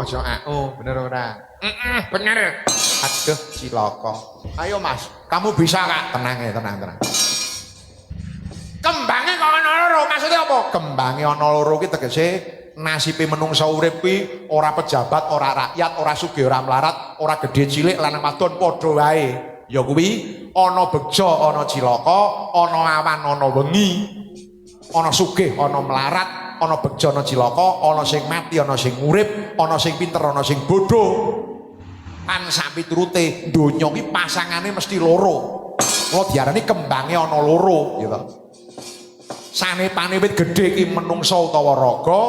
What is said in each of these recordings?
ojo bener ora? Bener. Aduh, cilaka. Ayo Mas, kamu bisa Kak? Tenang ya, tenang. Kembange kok ana loro, maksudnya apa? Kembange ana loro ki tegese nasibe menungsa urip kuwi ora pejabat, ora rakyat, ora sugih, ora melarat, ora gedhe cilik lanang wadon padha wae. Ya kuwi ana bejo, ana cilaka, ana awan, ana wengi, ana sugih, ana melarat, ana bejo, ana cilaka, ana sing mati, ana sing urip, ana sing pinter, ana sing bodoh. Kan sak piturute donya ki pasangane mesti loro. Kula diarani kembange ana loro, gitu. Sanepane wit gedhe ki menungsa utawa raga,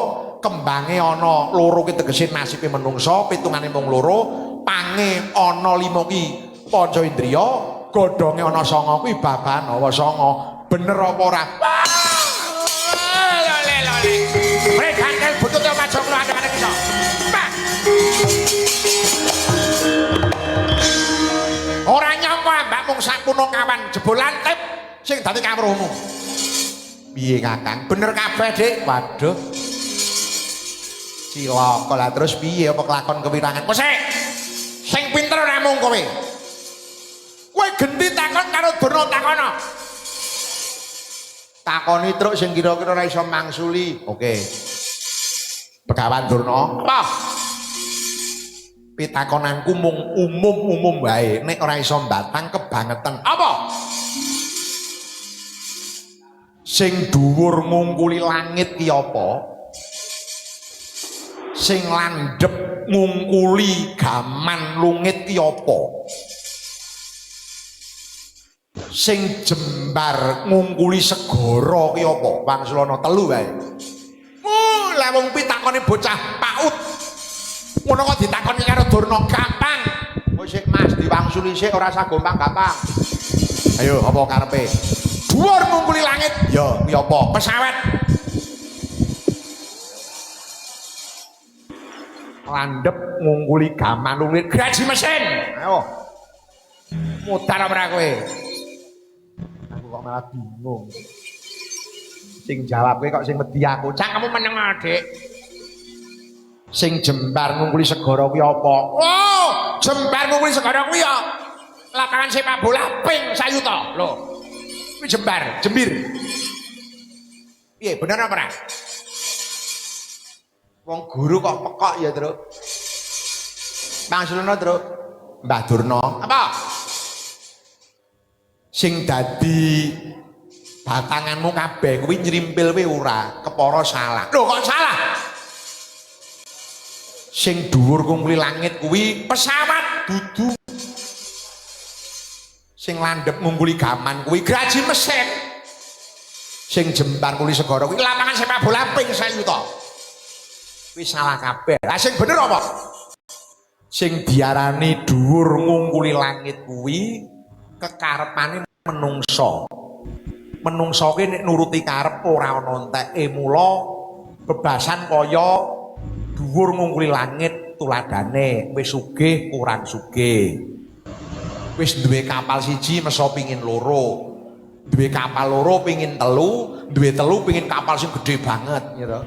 kembange ana loro ki tegese nasibe menungsa, pitungane mung loro, pange ana 5 ki panca indriya, godhonge ana 9 kuwi babahan hawa sanga. Bener apa ora? Lole. Mrene kantel butute majo kula ade-ade iso. Ora nyangka mbak mung sapuno kawan jebolan tip sing dadi kawruhmu. Piye Kakang? Bener kabeh, Dik. Waduh. Cilaka lah terus piye apa kelakon kewirangan? Kok sing pinter ora mung kowe. Kowe gendi takon karo Durna takono. Takoni truk sing kira-kira ora iso mangsuli. Oke. Begawan Durna. Apa? Pitakonanku mung umum wae. Nek ora iso mbatang kebangetan. Apa? Sing dhuwur ngungkuli langit ki apa? Sing landhep ngungkuli gaman lungit ki apa? Sing jembar ngungkuli segara ki apa? Wangsulana 3 wae. Lah wong pitakone bocah PAUD. Ngono kok ditakoni karo Durna gampang. Oh sik Mas, diwangsuli sik ora usah gampang-gampang. Ayo, apa karepe? Dhuwur ngungkuli langit. Ya, kuwi apa? Pesawat. Landhep ngungkuli gaman lungit Gaji mesin. ayo Mutar ora kowe. aku kok malah bingung sing jawab kok sing wedi aku Cak kamu meneng Dik. sing jembar ngungkuli segara kuwi apa Oh, jembar ngungkuli segara kuwi ya. Lapangan sepak bola ping sayuta. Lho. Kuwi jembar, jembir. Piye, bener apa ora? wong guru kok pekok ya Truk Pangsulana Truk Mbah Durna Apa? sing dadi batanganmu kabeh kuwi nyrimpil kuwi ora kepara salah Lho kok salah? sing dhuwur ngungkuli langit kuwi Pesawat dudu sing landhep ngungkuli gaman kuwi gaji mesin. sing jembar ngungkuli segara kuwi Lapangan sepak bola ping sayuta. kuwi salah kabeh. Lah sing bener apa? Sing diarani dhuwur ngungkuli langit kuwi kekarepane menungsa. Menungsa kuwi nek nuruti karep ora ana enteke mula bebasan kaya dhuwur ngungkuli langit tuladane wis sugih kurang sugih. Wis duwe kapal siji mesa pingin loro. Duwe kapal loro pingin telu, duwe telu pingin kapal sing gede banget gitu.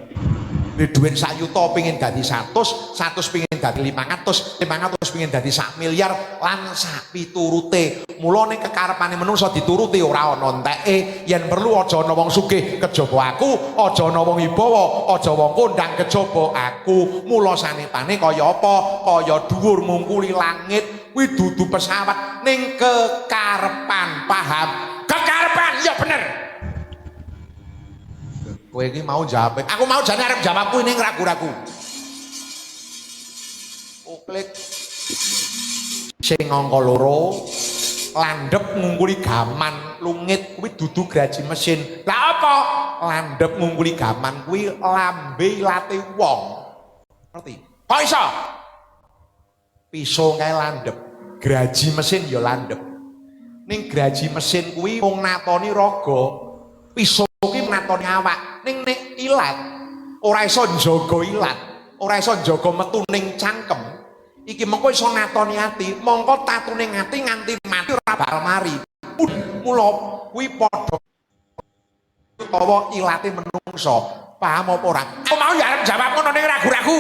Duwe duit 1 yuta pingin dadi 100, 100 pingin dadi 500, 500 pingin dadi 1 miliar lan sak piturute. Mulane kekarepane menungsa dituruti ora ana enteke. Yen perlu aja ana wong sugih kejaba aku, aja ana wong ibawa, aja wong kondang kejaba aku. Mula sanepane kaya apa? Kaya dhuwur ngungkuli langit kuwi dudu pesawat ning kekarepan, paham? Kekarepan, ya bener. Kowe iki mau jawab. Aku mau jane arep jawabku ning ragu-ragu. Klik. Sing angka loro landhep ngungkuli gaman lungit kuwi dudu graji mesin. Lah apa? Landhep ngungkuli gaman kuwi lambe ilate wong. Ngerti? Kok iso? Pisau kae landhep, graji mesin ya landhep. Ning graji mesin kuwi wong natoni raga. Pisau ki natoni awak. Ning nek ilat ora iso njaga ilat, ora iso njaga metuning cangkem. Iki mengko iso natoni ati, mongko tatuning ati nganti mati ora bakal mari. Mula kuwi padha utawa ilate menungso. Paham apa ora? Aku mau ya arep jawab ngono ning ragu-ragu.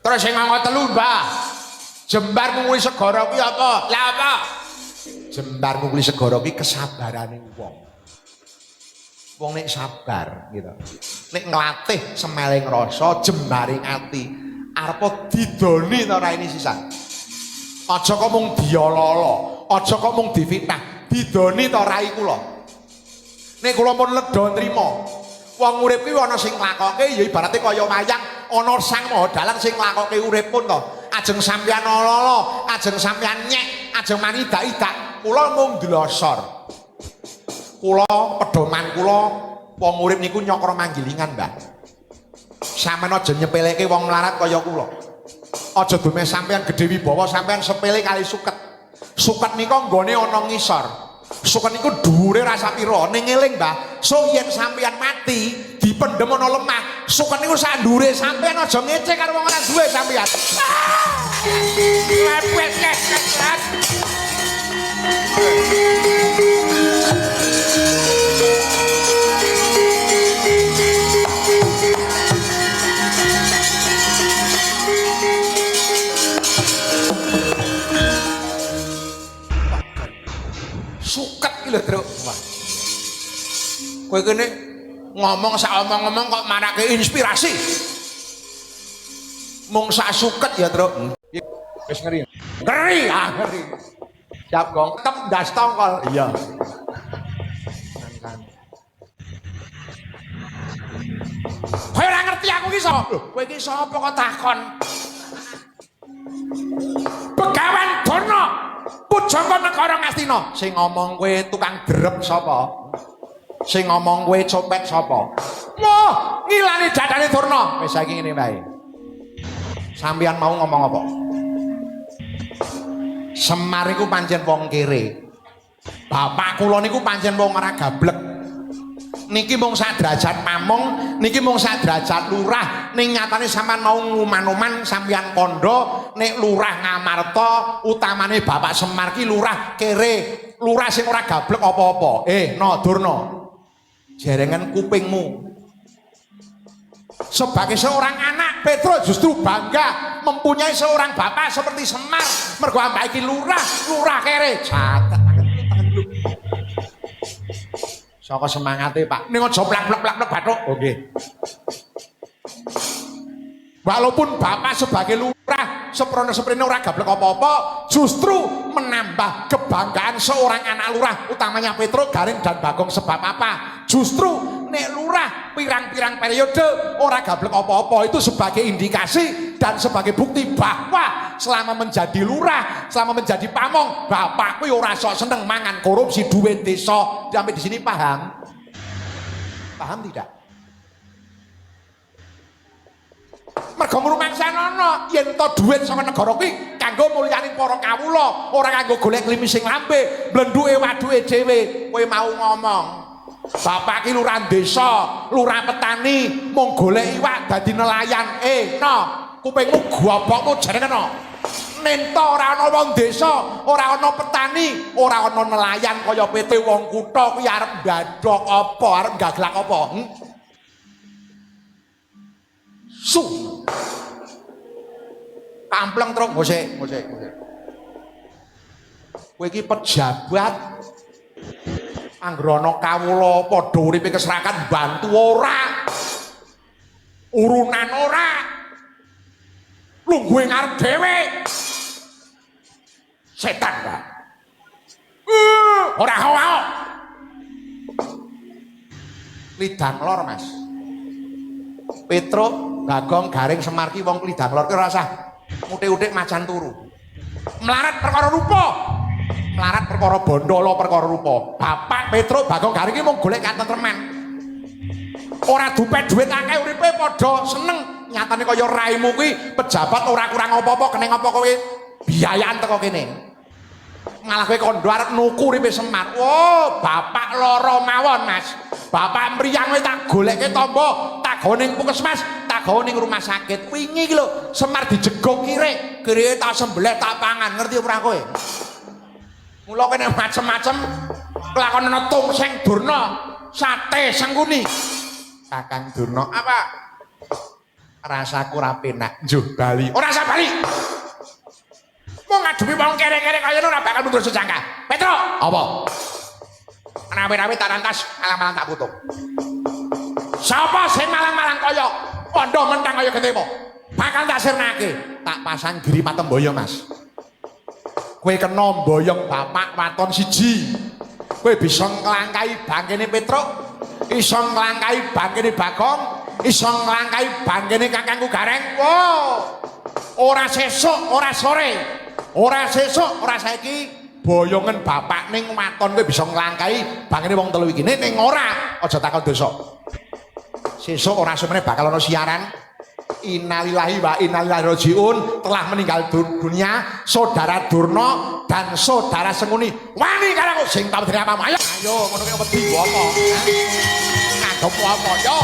Terus sing angka telu, Mbah. Jembar ngungkuli segara kuwi apa? Lah apa? Jembar ngungkuli segara kuwi kesabarane wong. Wong nek sabar gitu. Nek nglatih semeling rasa, jembaring ati, arep didoni ta ora ini sisan. Aja kok mung diololo, aja kok mung difitnah, didoni ta rai kula. Nek kula pun ledha nrimo. Wong urip kuwi ana sing nglakoke ya ibarate kaya wayang, ana Sang Maha Dalang sing nglakoke uripun to. Ajeng sampeyan ololo, ajeng sampeyan nyek, ajeng manidak-idak, kula mung ndlosor. Kula pedoman kula wong urip niku nyokro manggilingan, Mbah. Sampeyan aja nyepeleke wong melarat kaya kula. Aja dume sampeyan gedhe wibawa, sampeyan sepele kali suket. Suket nika nggone ana ngisor. Suket niku dhuwure rasa pira? Ning eling, Mbah. So yen sampeyan mati, dipendhem ana lemah. Suket niku sak dhuwure sampeyan aja ngecek karo wong ora duwe sampeyan. Lepet kek. Suket iki lho, Truk. Kowe kene ngomong sak omong-omong kok marake inspirasi. Mung sak suket ya, Truk. Wis ngeri. Ngeri, ngeri. Siap, Gong. Tem ndas tongkol. Iya. Kowe ora ngerti aku ki sapa? Kowe iki sapa kok takon? Begawan Durna, pujangga negara Ngastina. Sing ngomong kowe tukang drep sapa? Sing ngomong kowe copet sapa? Wah, ngilani dadane Durna. Wis saiki ngene wae. Sampeyan mau ngomong apa? Semar iku pancen wong kere. Bapak kula niku pancen wong ora gablek. Niki mung sak derajat pamong, niki mung sak derajat lurah. Ning nyatane sampean mau nguman-uman sampeyan kondo, nek lurah Ngamarta, utamane Bapak Semar ki lurah kere, lurah sing ora gablek apa-apa. No Durna. Jerengan kupingmu. Sebagai seorang anak, Petro justru bangga mempunyai seorang bapak seperti Semar. Mergo ambake iki lurah kere. Catet tangan dulu. Saka semangate, Pak. Ning aja plak-plak bathuk. Oke. Walaupun bapak sebagai lurah seprene ora gablek apa-apa, justru menambah kebanggaan seorang anak lurah, utamanya Petro, Garing dan Bagong. Sebab apa? Justru nek lurah pirang-pirang periode ora gablek apa-apa, itu sebagai indikasi dan sebagai bukti bahwa selama menjadi lurah, selama menjadi pamong, bapak kuwi ora sok seneng mangan korupsi duit desa. Sampai di sini paham? Paham tidak? Mergo ngrumangsanono yen to dhuwit saka negara kuwi kanggo mulyani para kawula, ora kanggo golek klimi sing lambe, blendhuke waduke dhewe. Kowe mau ngomong, bapak ki lurah desa, lurah petani, mung golek iwak dadi nelayan. No, kupingmu gobokmu jenenge no. Nento ora ana wong desa, ora ana petani, ora ana nelayan kaya PT wong kutha kuwi arep ndadok apa, arep gaglak apa? Kampleng terus ngosek. Kowe iki pejabat anggrono kawula padha uripe keserakan bantu ora. Urunan ora. Lungguhe ngarep dhewe. Setan, Pak. Ora hawa. Lidang lor, Mas. Petro, Bagong, Garing, Semar ki wong lidang lor ki ora usah utik-utik macan turu. Melarat perkara rupa. Melarat perkara bondolo perkara rupa. Bapak Petro, Bagong, Garing ki mung golek katentreman. Ora dupet duit akeh uripe padha seneng. Nyatane kaya raimu kuwi pejabat ora kurang apa-apa keneng apa kowe biayaan teko kene. Malah kowe kondo arep nuku uripe Semar. Oh, bapak lara mawon, Mas. Bapak mriyang kowe tak golekke tombo, tak gawe ning puskesmas, tak gawe ning rumah sakit. Wingi iki lho, Semar dijegok kirik, kirike tak sembelih tak pangan, ngerti ora kowe? Mula kene macem-macem kelakonane Tungseng Durna, sate sengkuni. Kakang Durna, apa? Rasaku ora penak njuh bali. Ora usah bali. Mau ngadepi wong kere-kere kaya ngono ora bakal mundur sejangka. Petro, Apa? rawe-rawe tak rantas, malang-malang tak kutuk. Sapa sing malang-malang kaya kondo mentang kaya getemu? Bakal tak sirnake. Tak pasang giri patemboyo, Mas. Kowe kena mboyong bapak waton siji. Kowe bisa nglangkai bangkene Petruk, iso nglangkai bangkene Bagong, iso nglangkai bangkene kakangku Gareng. Wow. Ora sesuk, ora sore. Ora sesuk, ora saiki boyongen bapak ning waton kowe bisa nglangkai bangkene wong telu iki. Ning ora, aja takon dosa. Sesuk ora semene bakal ana siaran. Innalillahi wa inna ilaihi rajiun, telah meninggal dunia saudara Durna dan saudara Senguni. Wani karo sing tau dene apa ayo. Ayo ngono ki wedi apa? Ngadep apa yo?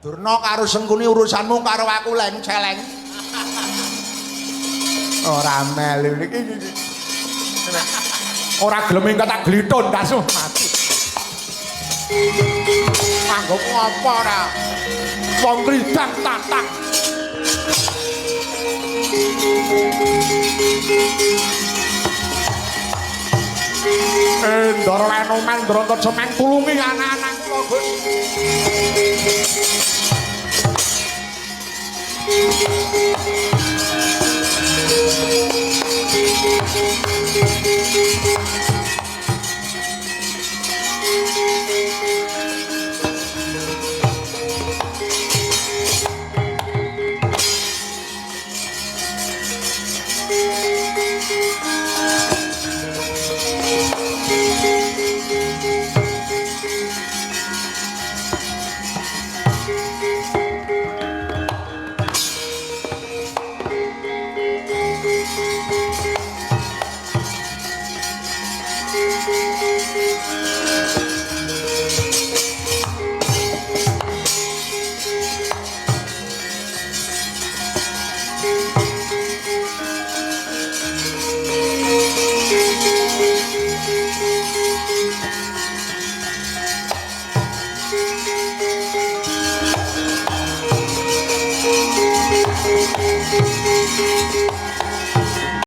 Durna karo Sengkuni urusanmu karo aku leng celeng. Ora melu iki. Ora gelem engko tak glithun kasuh mati. Anggapmu apa ora? Wong kridang tatang. Ndara leno men ndara semeng tulungi anak-anakku Gus.